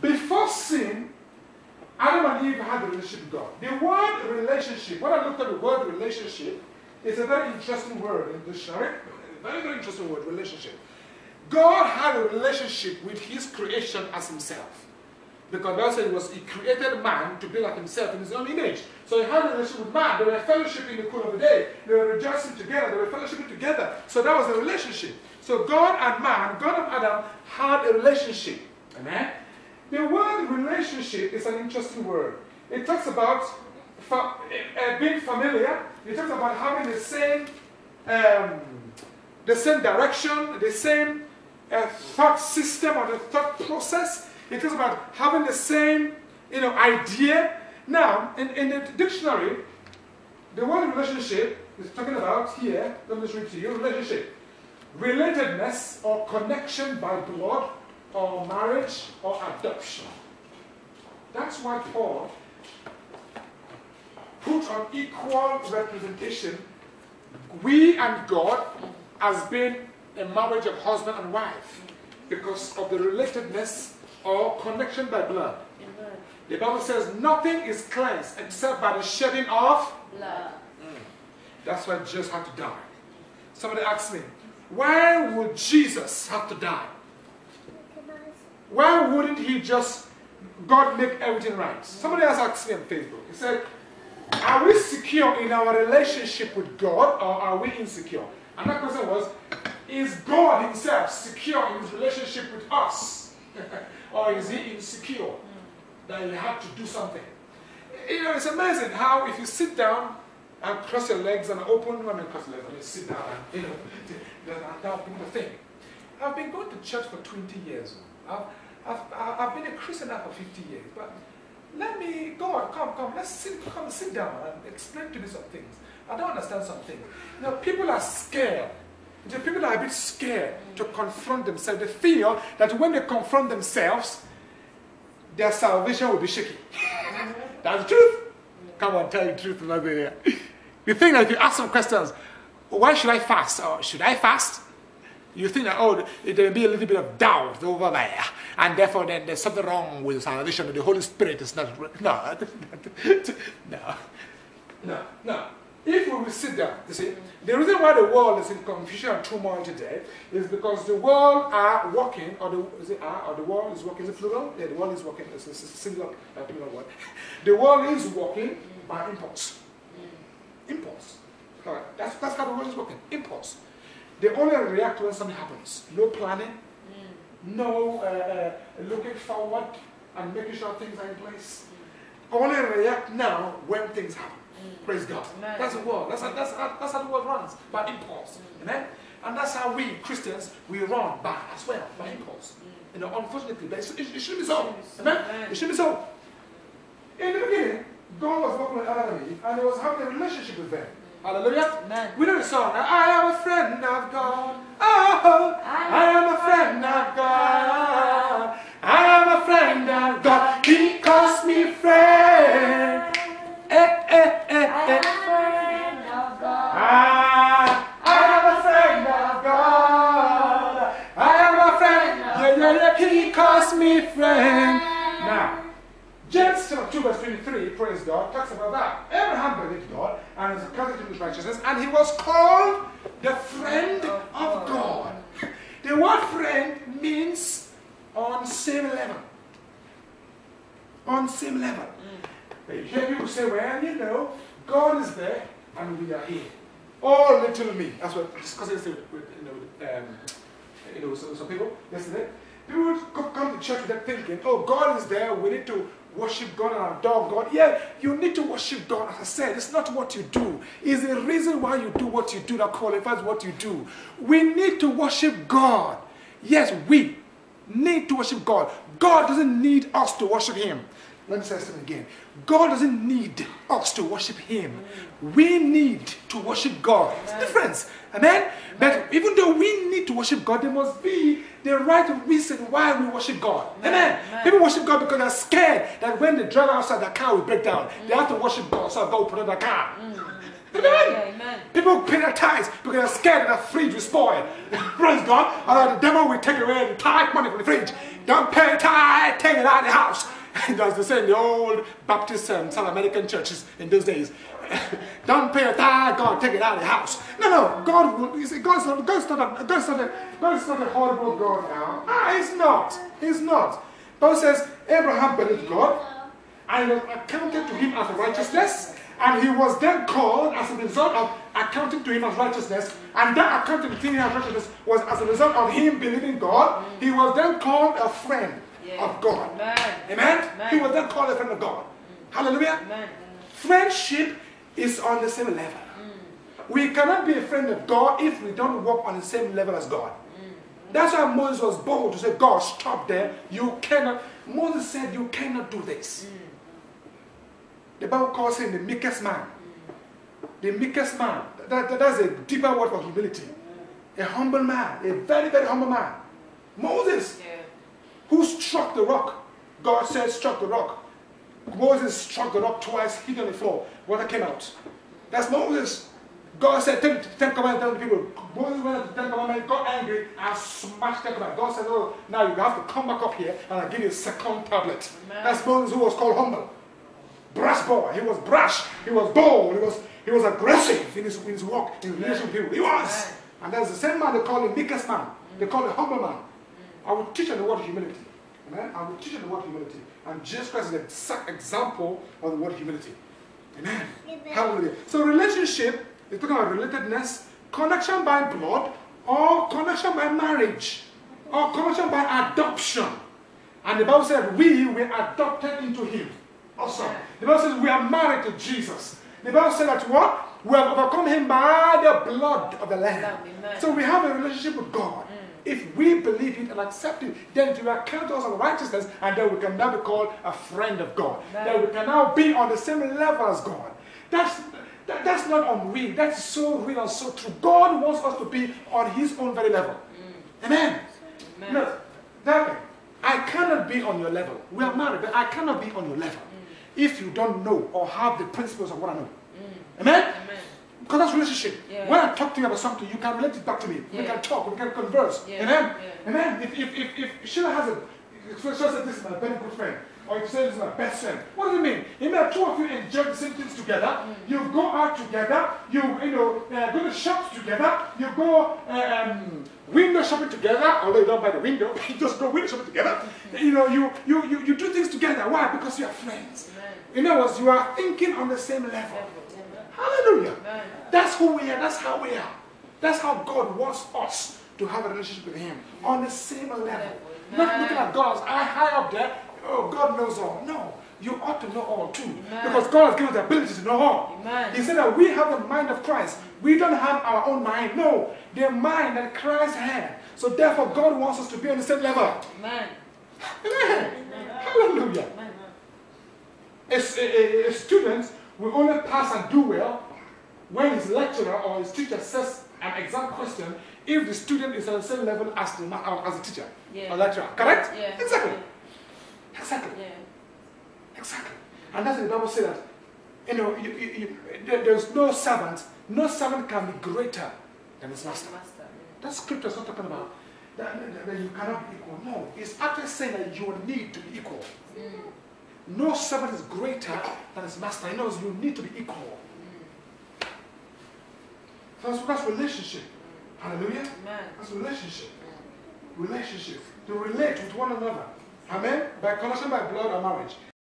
Before sin, Adam and Eve had a relationship with God. The word relationship, when I looked at the word relationship, it's a very interesting word in the dictionary. Very, very interesting word, relationship. God had a relationship with his creation as himself. Because God said he created man to be like himself in his own image. So he had a relationship with man. They were fellowshipping in the cool of the day. They were rejoicing together. They were fellowshipping together. So that was the relationship. So God and man, God and Adam, had a relationship. Amen? The word relationship is an interesting word. It talks about being familiar. It talks about having the same direction, the same thought system or the thought process. It talks about having the same, idea. Now, in the dictionary, the word relationship is talking about here. Let me just read to you. Relationship, relatedness or connection by blood or marriage or adoption. That's why Paul put on equal representation we and God as being a marriage of husband and wife because of the relatedness or connection by blood. Amen. The Bible says nothing is cleansed except by the shedding of blood. That's why Jesus had to die. Somebody asked me, why would Jesus have to die? Why wouldn't he just, God make everything right? Somebody else asked me on Facebook. He said, are we secure in our relationship with God or are we insecure? And that question was, is God himself secure in his relationship with us? Or is he insecure that he had to do something? It's amazing how if you sit down and cross your legs and open, cross your legs and you sit down and, that'll be the thing. I've been going to church for 20 years. I've been a Christian now for 50 years. But let me, God, come, come sit down and explain to me some things. I don't understand some things. People are scared. The people are a bit scared to confront themselves. They feel that when they confront themselves, their salvation will be shaky. That's the truth. Come on, tell you the truth. You think that if you ask some questions, why should I fast? Or should I fast? You think that, there will be a little bit of doubt over there. And therefore, then there's something wrong with salvation. The Holy Spirit is not... No. If we will sit down, you see, the reason why the world is in confusion and turmoil today is because the world are walking, or the world is walking, is it plural? Yeah, the world is walking, it's a singular plural word. The world is walking by impulse. Impulse. All right. That's how the world is working. Impulse. They only react when something happens. No planning, no looking forward and making sure things are in place. Only react now when things happen. Praise God. Amen. That's the world. That's how the world runs, by impulse. Amen? And that's how we Christians, we run by as well, by impulse. Unfortunately, but it shouldn't be so. Amen? It shouldn't be so. In the beginning, God was working with Adam and Eve, and he was having a relationship with them. Hallelujah. Amen. We know the song. I am a friend of God. Oh, I am a friend of God. I am a friend of God. He calls me friend. I am a friend of God. I am a friend of God. I am a friend. Yeah. He calls me friend. Now, James 2 verse 23, praise God, talks about that. Abraham believed God and is accounted to his righteousness, and he was called the friend of God. The word friend means on same level. On same level. You hear people say, well, God is there and we are here. Oh, little me. That's what I was discussing with some people yesterday. People would come to church with that thinking, oh, God is there, we need to worship God and adore God. Yeah, you need to worship God. As I said, it's not what you do. It's the reason why you do what you do that qualifies what you do. We need to worship God. Yes, we need to worship God. God doesn't need us to worship him. Let me say something again. God doesn't need us to worship him. We need to worship God. It's a difference. Amen? But even though we need to worship God, there must be the right reason why we worship God. Amen? People worship God because they're scared that when they drive outside, their car will break down. They have to worship God so God will put on their car. Amen? People pay their tithes because they're scared that their fridge will spoil. Praise God. Or the devil will take away the tithe money from the fridge. Don't pay tithe. take it out of the house. As they say in the old Baptist South American churches in those days. Don't pay a tithe, God, take it out of the house. No, God will, you see, God's not a horrible God now. He's not. He's not. God says, Abraham believed God, and it was accounted to him as righteousness, and he was then called as a result of accounting to him as righteousness, and that accounting to him as righteousness was as a result of him believing God. He was then called a friend of God. Amen? He was then called a friend of God. Hallelujah? Friendship is on the same level. We cannot be a friend of God if we don't walk on the same level as God. That's why Moses was bold to say, God, stop there. You cannot. Moses said, you cannot do this. The Bible calls him the meekest man. The meekest man. That's a deeper word for humility. A humble man. A very, very humble man. Moses, who struck the rock. God said, struck the rock. Moses struck the rock twice, hit on the floor. Water came out. That's Moses. God said, take the Ten Commandments, tell the people. Moses went to the Ten Commandments, got angry, and smashed the Ten Commandments. God said, oh, now you have to come back up here, and I'll give you a second tablet. Amen. That's Moses, who was called humble. Brash boy. He was brash. He was bold. He was aggressive in his walk, in his relationship with people. He was. And that's the same man they call the meekest man. They call the humble man. I will teach on the word humility. Amen? I will teach on the word humility. And Jesus Christ is an exact example of the word humility. Amen. Hallelujah. So relationship is talking about relatedness, connection by blood, or connection by marriage, or connection by adoption. And the Bible said we were adopted into him. Awesome. The Bible says we are married to Jesus. The Bible said that what? We have overcome him by the blood of the Lamb. So we have a relationship with God. If we believe it and accept it, then it will account to us on righteousness, and then we can now be called a friend of God. Then we can now be on the same level as God. That's not unreal. That's so real and so true. God wants us to be on his own very level. Amen. No, I cannot be on your level. We are married, but I cannot be on your level if you don't know or have the principles of what I know. Amen? Because that's relationship. When I talk to you about something, you can relate it back to me. We can talk, we can converse. Amen? Amen? If Sheila has Sheila says this is my very good friend, or if you say this is my best friend, what does it mean? It means two of you enjoy the same things together. You go out together. You go to shops together. You go window shopping together. Although you don't buy the window, you just go window shopping together. You do things together. Why? Because you are friends. In other words, you are thinking on the same level. Hallelujah. That's who we are. That's how we are. That's how God wants us to have a relationship with him. On the same level. Not looking at God as high up there. Oh, God knows all. No. You ought to know all too. Because God has given us the ability to know all. He said that we have the mind of Christ. We don't have our own mind. No. The mind that Christ had. So therefore God wants us to be on the same level. Amen. Hallelujah. A student will only pass and do well when his lecturer or his teacher says an exam question if the student is on the same level as the teacher or lecturer. Correct? Exactly. Exactly. Exactly. And that's what the Bible says that there's no servant. No servant can be greater than his master. That scripture is not talking about that you cannot be equal. No. It's actually saying that you need to be equal. No servant is greater than his master. He knows you need to be equal. So that's relationship. Hallelujah? That's relationship. Relationship. To relate with one another. Amen? By connection by blood or marriage.